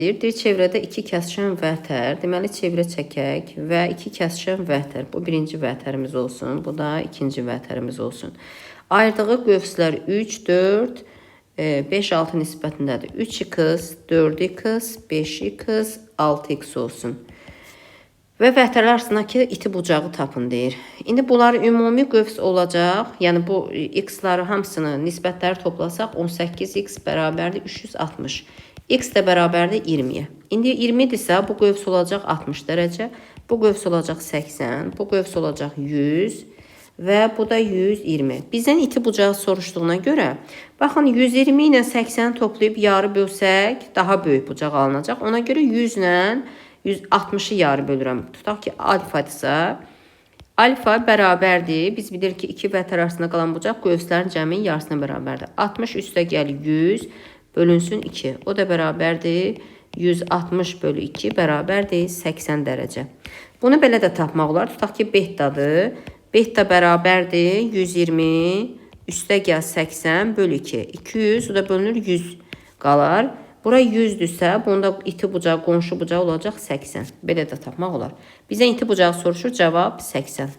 Deyir çevrədə 2 kəsişən vətər. Deməli çevrə çəkək və 2 kəsişən vətər. Bu birinci vətərimiz olsun. Bu da ikinci vətərimiz olsun. Ayırdığı qövslər 3, 4, 5, 6 nisbətindədir. 3x, 4x, 5x, 6x olsun. Və vətərlər arasındakı iti bucağı tapın deyir. İndi bunları ümumi qövs olacaq. Yəni bu x-ları hamısını nisbətləri toplasaq 18x bərabərdir 360. X də bərabərdir 20-yə. İndi 20-dirsə bu qövs olacaq 60 dərəcə. Bu qövs olacaq 80. Bu qövs olacaq 100. Və bu da 120. Bizdən iti bucağı soruşduğuna görə, baxın 120 ilə 80 toplayıb yarı bölsək daha böyük bucaq alınacaq. Ona görə 100 ilə 160'ı yarı bölürəm. Tutaq ki alfadırsa, alfa bərabərdir. Biz bilirik ki 2 vətər arasında qalan bucaq qövslərin cəminin yarısına bərabərdir. 60 üstə gəl 100 bölünsün 2. O da bərabərdir 160 bölü 2 bərabərdir 80 dərəcə. Bunu belə də tapmaq olar. Tutaq ki betadır. Beta bərabərdir 120 üstə gəl 80 bölü 2. 200 o da bölünür 100 qalar. Bura 100-dürsə, bunda iti bucağı, qonşu bucağı olacaq 80. Belə də tapmaq olar. Bizə iti bucağı soruşur, cavab 80.